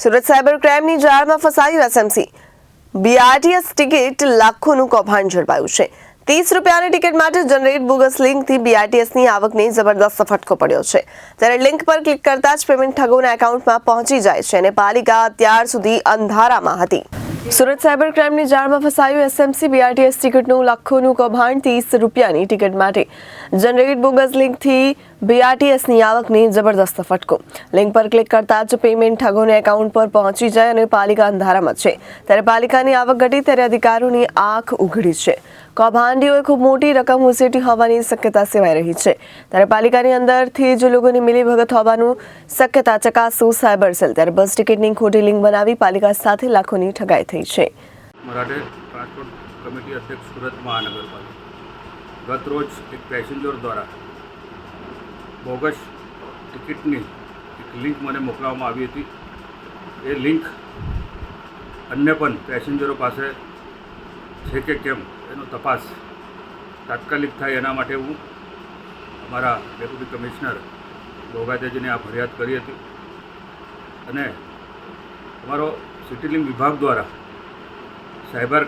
Surat cyber ક્રાઇમની જાળમાં ફસાયું એસએમસી. બીઆરટીએસ ટિકિટ લાખોનું કૌભાંડ ઝડપાયું છે. 30 રૂપિયાની ટિકિટ માટે જનરેટ બોગસ લિંકથી બીઆરટીએસની આવકને જબરદસ્ત ફટકો પડ્યો છે. ત્યારે લિંક પર ક્લિક કરતા જ પેમેન્ટ ઠગોના એકાઉન્ટમાં પહોંચી જાય છે અને પાલિકા અત્યાર સુધી અંધારામાં હતી. સુરત સાયબર ક્રાઇમની જાળમાં ફસાયું એસએમસી. બીઆરટીએસ ટિકિટનું લાખોનું કૌભાંડ. 30 રૂપિયાની ટિકિટ માટે જનરેટ બોગસ લિંકથી બીઆરટીએસની આવકને જબરદસ્ત ફટકો. લિંક પર ક્લિક કરતા જ પેમેન્ટ ઠગોના એકાઉન્ટ પર પહોંચી જાય અને પાલિકા અંધારામાં છે. ત્યારે પાલિકાની આવક ઘટી ત્યારે અધિકારીઓની આંખ ઉઘડી છે. કૌભાંડીઓએ ખૂબ મોટી રકમ ઉછેરી હોવાની શક્યતા સેવાઈ રહી છે. ત્યારે પાલિકાની અંદરથી જ લોકોની મિલીભગત હોવાનું શક્યતા ચકાસતું સાયબર સેલ. ત્યારે બસ ટિકિટની ખોટી લિંક બનાવી પાલિકા સાથે લાખોની ઠગાઈ થઈ છે. મરાઠે ટ્રાન્સપોર્ટ કમિટી અધ્યક્ષ સુરત મહાનગરપાલિકા ગત રોજ એક પેસેન્જર દ્વારા બોગસ ટિકિટની એક લિંક મને મોકલવામાં આવી હતી. એ લિંક અન્ય પણ પેસેન્જરો પાસે છે કે કેમ એનો તપાસ તાત્કાલિક થાય એના માટે હું અમારા ડેપ્યુટી કમિશનર બોગાદેજીને આ ફરિયાદ કરી હતી અને અમારો સિટી લિંક વિભાગ દ્વારા સાયબર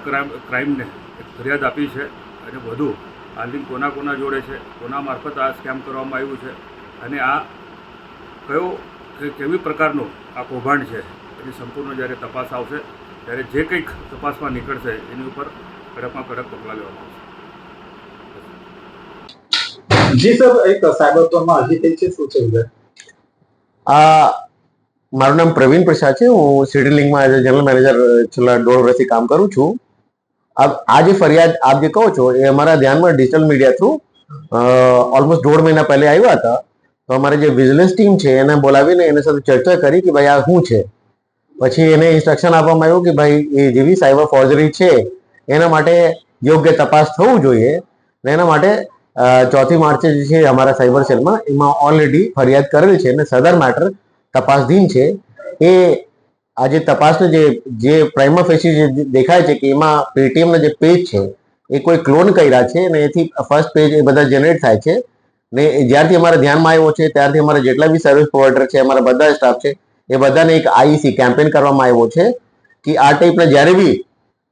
ક્રાઇમને એક ફરિયાદ આપી છે અને વધુ આ લિંક કોના જોડે છે, કોના મારફત આ સ્કેમ કરવામાં આવ્યું છે અને આ કેવી પ્રકારનું આ કૌભાંડ છે એની સંપૂર્ણ જ્યારે તપાસ આવશે ત્યારે જે કંઈક તપાસમાં નીકળશે એની ઉપર કડકમાં કડક પગલાં લેવામાં આવશે. જી સર, એક સાયબરક્રાઇમમાં અરજી થઈ છે, શું છે? મારું નામ પ્રવીણ પ્રસાદ છે. હું સિટી લિંકમાં એઝ જનરલ મેનેજર છેલ્લા 1.5 વર્ષથી કામ કરું છું. આ જે ફરિયાદ આપ જે કહો છો એ અમારા ધ્યાનમાં ડિજિટલ મીડિયા થ્રુ ઓલમોસ્ટ 1.5 મહિના પહેલા આવ્યા હતા. તો અમારી જે વિજિલન્સ ટીમ છે એને બોલાવીને એની સાથે ચર્ચા કરી કે ભાઈ આ શું છે. પછી એને ઇન્સ્ટ્રક્શન આપવામાં આવ્યું કે ભાઈ એ જેવી સાયબર ફોર્જરી છે એના માટે યોગ્ય તપાસ થવું જોઈએ. અને એના માટે 4 માર્ચે જે છે અમારા સાયબર સેલમાં એમાં ઓલરેડી ફરિયાદ કરેલી છે અને સદર મેટર તપાસધીન છે. એ આજે તપાસને જે પ્રાઇમા ફેસી જે દેખાય છે કે એમાં પેટીએમના જે પેજ છે એ કોઈ ક્લોન કર્યા છે અને એથી ફર્સ્ટ પેજ એ બધા જનરેટ થાય છે. ને જ્યારથી અમારા ધ્યાનમાં આવ્યો છે ત્યારથી અમારા જેટલા બી સર્વિસ પ્રોવાઈડર છે, અમારા બધા સ્ટાફ છે, એ બધાને એક આઈસી કેમ્પેન કરવામાં આવ્યો છે કે આ ટાઈપના જ્યારે બી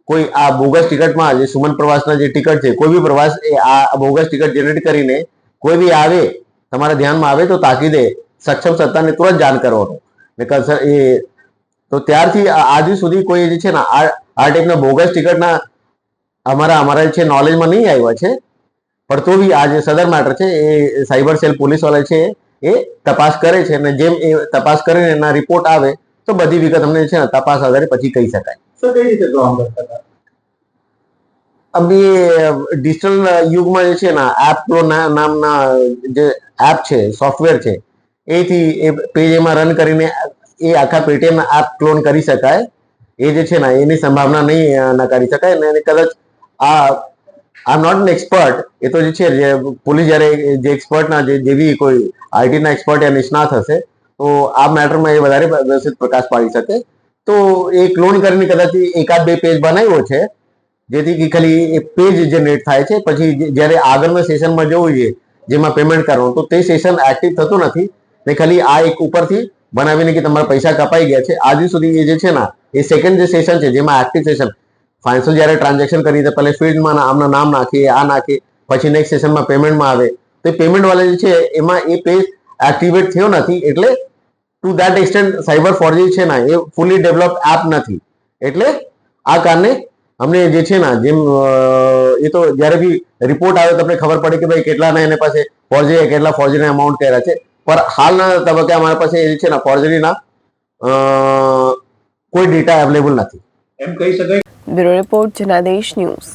કોઈ આ બોગસ ટિકિટમાં જે સુમન પ્રવાસના જે ટિકિટ છે, કોઈ બી પ્રવાસ એ આ બોગસ ટિકિટ જનરેટ કરીને કોઈ બી આવે તમારા ધ્યાનમાં આવે તો તાકીદે સક્ષમ સત્તાને તુરંત જાણ કરવાનો. એ તો ત્યારથી આજ સુધી કોઈ જે છે ને આ ટાઈપના બોગસ ટિકિટના અમારા છે નોલેજમાં નહીં આવ્યા છે. પણ તો બી આ જે સદર મેટર છે એ સાયબર સેલ પોલીસ વાળા છે એ તપાસ કરે છે અને જેમ એ તપાસ કરીને એના રિપોર્ટ આવે તો બધી વિગત અમને છે ને તપાસ આધારે પછી કહી શકાય. સર, કઈ રીતે કામ કરતા હતા? અભી ડિજિટલ યુગમાં જે છે ને એપ નામના જે એપ છે, સોફ્ટવેર છે, એથી એ પેજ એમાં રન કરીને એ આખા પેટીએમના એપ ક્લોન કરી શકાય. એ જે છે ને એની સંભાવના નહીં નકારી શકાય. અને કદાચ આઈ એમ નોટ એન એક્સપર્ટ. એ તો જે છે પોલીસ જ્યારે જે એક્સપર્ટના જે બી કોઈ આઈટીના એક્સપર્ટ યા નિષ્ણાત હશે તો આ મેટરમાં એ વધારે વ્યવસ્થિત પ્રકાશ પાડી શકે. તો એ ક્લોન કરીને કદાચ 1-2 પેજ બનાવ્યો છે જેથી કે ખાલી એ પેજ જનરેટ થાય છે. પછી જ્યારે આગળના સેશનમાં જવું જોઈએ જેમાં પેમેન્ટ કરવાનું તો તે સેશન એક્ટિવ થતું નથી ને ખાલી આ એક ઉપરથી બનાવીને કે તમારા પૈસા કપાઈ ગયા છે. આજ સુધી એ જે છે ને એ સેકન્ડ જે સેશન છે જેમાં એક્ટિવ સેશન ફાઇનાન્શિયલ જ્યારે ટ્રાન્ઝેક્શન કરી તો પહેલા ફિલ્ડમાં આમના નામ નાખીએ, આ નાખીએ, પછી નેક્સ્ટ સેશનમાં પેમેન્ટમાં આવે તો પેમેન્ટ વાળા જે છે એમાં એ પેજ એક્ટિવેટ થયો નથી. એટલે two that extent cyber forgery છે ને એ ફૂલી ડેવલપ એપ નથી. એટલે આ કારણે અમને જે છે ને જેમ એ તો જ્યારે બી રિપોર્ટ આવે તો તમને ખબર પડે કે ભાઈ કેટલાના એને પાસે ફોર્જરી કેટલા ફોર્જરીના અમાઉન્ટ કર્યા છે. પણ હાલના તબક્કે અમારા પાસે એ છે ને ફોર્જરીના કોઈ ડેટા અવેલેબલ નથી એમ કહી શકાય. Bureau report Janadesh news.